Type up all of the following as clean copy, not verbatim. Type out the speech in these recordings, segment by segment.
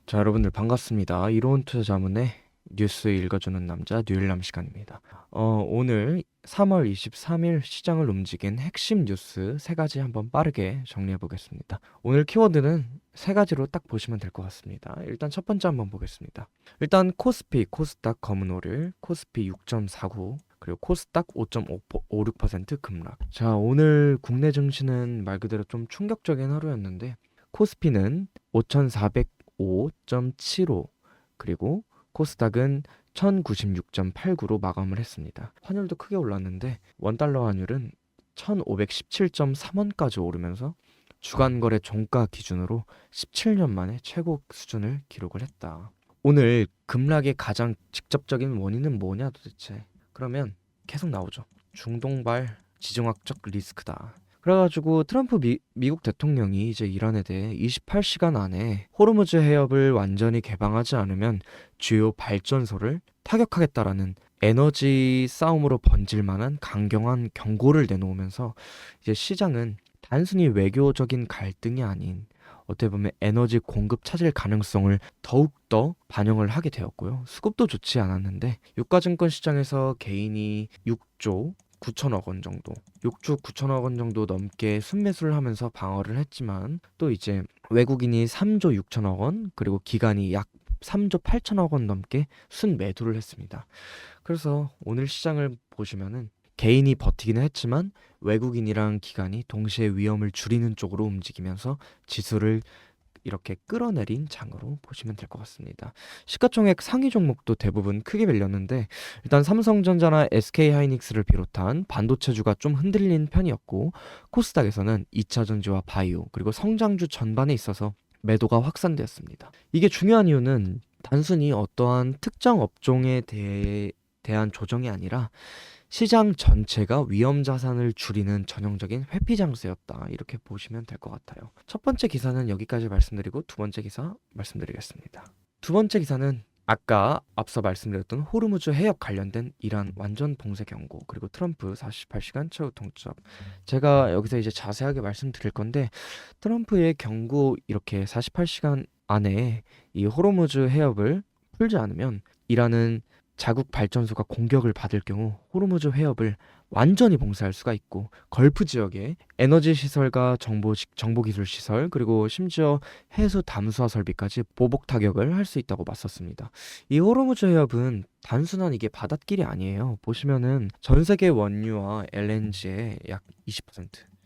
자, 여러분들 반갑습니다. 이로운 투자 자문의 뉴스 읽어주는 남자 뉴일남 시간입니다. 오늘 3월 23일 시장을 움직인 핵심 뉴스 세 가지 한번 빠르게 정리해 보겠습니다. 오늘 키워드는 세 가지로 딱 보시면 될 것 같습니다. 일단 첫 번째 한번 보겠습니다. 일단 코스피, 코스닥 검은 오를, 코스피 6.49, 그리고 코스닥 5.56% 급락. 자, 오늘 국내 증시는 말 그대로 좀 충격적인 하루였는데 코스피는 5,405.75 그리고 코스닥은 1,096.89로 마감을 했습니다. 환율도 크게 올랐는데 원달러 환율은 1,517.3원까지 오르면서 주간 거래 종가 기준으로 17년 만에 최고 수준을 기록을 했다. 오늘 급락의 가장 직접적인 원인은 뭐냐 도대체? 그러면 계속 나오죠. 중동발 지정학적 리스크다. 그래가지고 트럼프 미국 대통령이 이제 이란에 대해 28시간 안에 호르무즈 해협을 완전히 개방하지 않으면 주요 발전소를 타격하겠다라는 에너지 싸움으로 번질 만한 강경한 경고를 내놓으면서 이제 시장은 단순히 외교적인 갈등이 아닌 어떻게 보면 에너지 공급 차질 가능성을 더욱더 반영을 하게 되었고요. 수급도 좋지 않았는데 유가증권 시장에서 개인이 6조 9천억 원 정도, 6조 9천억 원 정도 넘게 순매수를 하면서 방어를 했지만 또 이제 외국인이 3조 6천억 원, 그리고 기관이 약 3조 8천억 원 넘게 순매도를 했습니다. 그래서 오늘 시장을 보시면은 개인이 버티기는 했지만 외국인이랑 기관이 동시에 위험을 줄이는 쪽으로 움직이면서 지수를 이렇게 끌어내린 장으로 보시면 될 것 같습니다. 시가총액 상위 종목도 대부분 크게 밀렸는데 일단 삼성전자나 SK하이닉스를 비롯한 반도체주가 좀 흔들린 편이었고 코스닥에서는 2차전지와 바이오 그리고 성장주 전반에 있어서 매도가 확산되었습니다. 이게 중요한 이유는 단순히 어떠한 특정 업종에 대한 조정이 아니라 시장 전체가 위험 자산을 줄이는 전형적인 회피 장세였다. 이렇게 보시면 될 것 같아요. 첫 번째 기사는 여기까지 말씀드리고 두 번째 기사 말씀드리겠습니다. 두 번째 기사는 아까 앞서 말씀드렸던 호르무즈 해협 관련된 이란 완전 봉쇄 경고 그리고 트럼프 48시간 최후 통첩. 제가 여기서 이제 자세하게 말씀드릴 건데 트럼프의 경고 이렇게 48시간 안에 이 호르무즈 해협을 풀지 않으면 이란은 자국 발전소가 공격을 받을 경우 호르무즈 해협을 완전히 봉쇄할 수가 있고 걸프 지역의 에너지 시설과 정보 기술 시설 그리고 심지어 해수 담수화 설비까지 보복 타격을 할 수 있다고 맞섰습니다. 이 호르무즈 해협은 단순한 이게 바닷길이 아니에요. 보시면은 전 세계 원유와 LNG의 약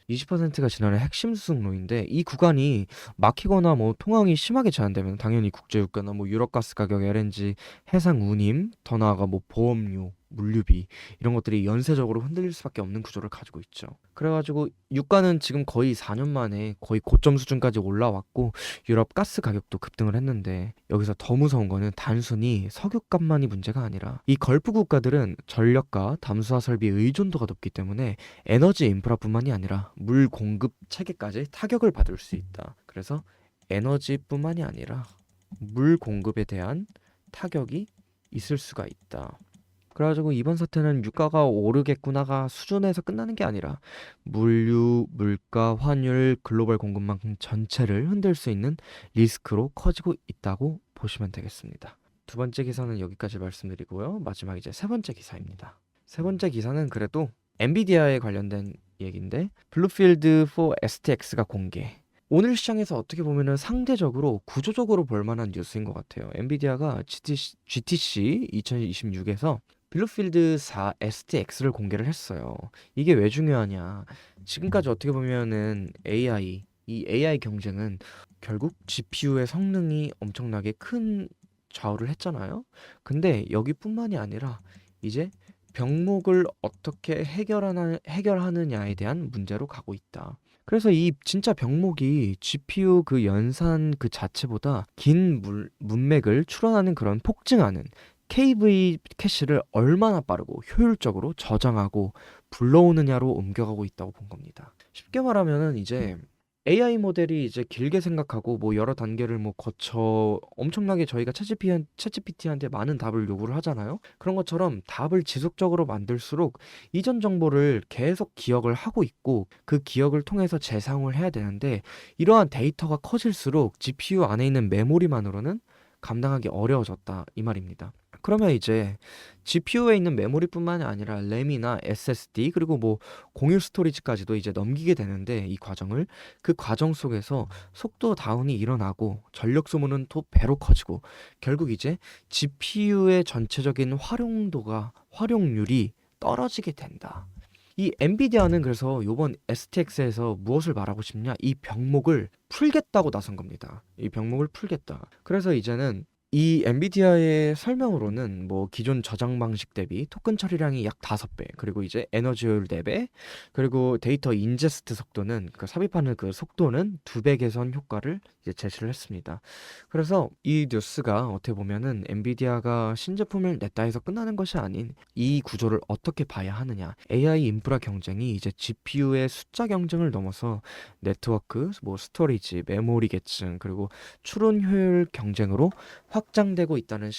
20%가 지난해 핵심 수송로인데 이 구간이 막히거나 뭐 통항이 심하게 제한되면 당연히 국제유가나 뭐 유럽가스 가격, LNG, 해상 운임, 더 나아가 뭐 보험료, 물류비 이런 것들이 연쇄적으로 흔들릴 수밖에 없는 구조를 가지고 있죠. 그래가지고 유가는 지금 거의 4년 만에 거의 고점 수준까지 올라왔고 유럽 가스 가격도 급등을 했는데 여기서 더 무서운 거는 단순히 석유값만이 문제가 아니라 이 걸프 국가들은 전력과 담수화 설비 의존도가 높기 때문에 에너지 인프라뿐만이 아니라 물 공급 체계까지 타격을 받을 수 있다. 그래서 에너지뿐만이 아니라 물 공급에 대한 타격이 있을 수가 있다. 그래가지고 이번 사태는 유가가 오르겠구나가 수준에서 끝나는 게 아니라 물류, 물가, 환율, 글로벌 공급망 전체를 흔들 수 있는 리스크로 커지고 있다고 보시면 되겠습니다. 두 번째 기사는 여기까지 말씀드리고요. 마지막 이제 세 번째 기사입니다. 세 번째 기사는 그래도 엔비디아에 관련된 얘기인데 블루필드 4 STX가 공개. 오늘 시장에서 어떻게 보면은 상대적으로 구조적으로 볼만한 뉴스인 것 같아요. 엔비디아가 GTC 2026에서 블루필드 4 STX를 공개를 했어요. 이게 왜 중요하냐? 지금까지 어떻게 보면은 이 AI 경쟁은 결국 GPU의 성능이 엄청나게 큰 좌우를 했잖아요. 근데 여기뿐만이 아니라 이제 병목을 어떻게 해결하느냐에 대한 문제로 가고 있다. 그래서 이 진짜 병목이 GPU 그 연산 그 자체보다 긴 문맥을 추론하는 그런 폭증하는 KV 캐시를 얼마나 빠르고 효율적으로 저장하고 불러오느냐로 옮겨가고 있다고 본 겁니다. 쉽게 말하면은 이제 AI 모델이 이제 길게 생각하고 뭐 여러 단계를 뭐 거쳐 엄청나게 저희가 챗GPT한테 많은 답을 요구를 하잖아요. 그런 것처럼 답을 지속적으로 만들수록 이전 정보를 계속 기억을 하고 있고 그 기억을 통해서 재사용을 해야 되는데 이러한 데이터가 커질수록 GPU 안에 있는 메모리만으로는 감당하기 어려워졌다 이 말입니다. 그러면 이제 GPU에 있는 메모리뿐만이 아니라 램이나 SSD 그리고 뭐 공유 스토리지까지도 이제 넘기게 되는데 이 과정을 그 과정 속에서 속도 다운이 일어나고 전력 소모는 또 배로 커지고 결국 이제 GPU의 전체적인 활용률이 떨어지게 된다. 이 엔비디아는 그래서 요번 STX에서 무엇을 말하고 싶냐? 이 병목을 풀겠다고 나선 겁니다. 이 병목을 풀겠다. 그래서 이제는 이 엔비디아의 설명으로는 뭐 기존 저장 방식 대비 토큰 처리량이 약 5배, 그리고 이제 에너지 효율 4배, 그리고 데이터 인제스트 속도는 그 삽입하는 그 속도는 2배 개선 효과를 이제 제시를 했습니다. 그래서 이 뉴스가 어떻게 보면은 엔비디아가 신제품을 냈다 해서 끝나는 것이 아닌 이 구조를 어떻게 봐야 하느냐. AI 인프라 경쟁이 이제 GPU의 숫자 경쟁을 넘어서 네트워크, 뭐 스토리지, 메모리 계층, 그리고 추론 효율 경쟁으로 확장되고 있다는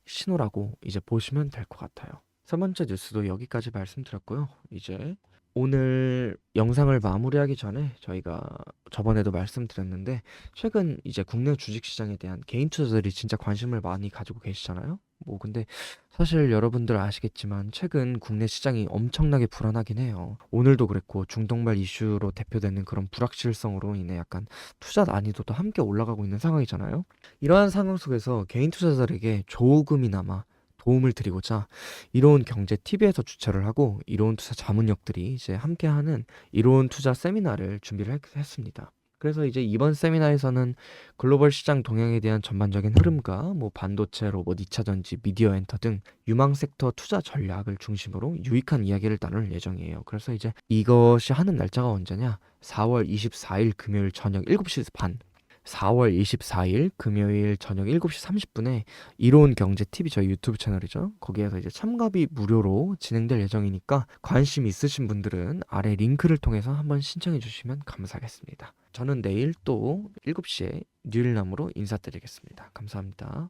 신호라고 이제 보시면 될 것 같아요. 세 번째 뉴스도 여기까지 말씀드렸고요. 이제 오늘 영상을 마무리하기 전에 저희가 저번에도 말씀드렸는데 최근 이제 국내 주식시장에 대한 개인 투자자들이 진짜 관심을 많이 가지고 계시잖아요. 뭐 근데 사실 여러분들 아시겠지만 최근 국내 시장이 엄청나게 불안하긴 해요. 오늘도 그랬고 중동발 이슈로 대표되는 그런 불확실성으로 인해 약간 투자 난이도도 함께 올라가고 있는 상황이잖아요. 이러한 상황 속에서 개인 투자자들에게 조금이나마 도움을 드리고자 이로운 경제 TV에서 주최를 하고 이로운 투자 자문역들이 이제 함께하는 이로운 투자 세미나를 준비를 했습니다. 그래서 이제 이번 세미나에서는 글로벌 시장 동향에 대한 전반적인 흐름과 뭐 반도체, 로봇, 2차 전지, 미디어 엔터 등 유망 섹터 투자 전략을 중심으로 유익한 이야기를 나눌 예정이에요. 그래서 이제 이것이 하는 날짜가 언제냐? 4월 24일 금요일 저녁 7시 반 4월 24일 금요일 저녁 7시 30분에 이로운 경제 TV 저희 유튜브 채널이죠. 거기에서 이제 참가비 무료로 진행될 예정이니까 관심 있으신 분들은 아래 링크를 통해서 한번 신청해 주시면 감사하겠습니다. 저는 내일 또 7시에 뉴일남으로 인사드리겠습니다. 감사합니다.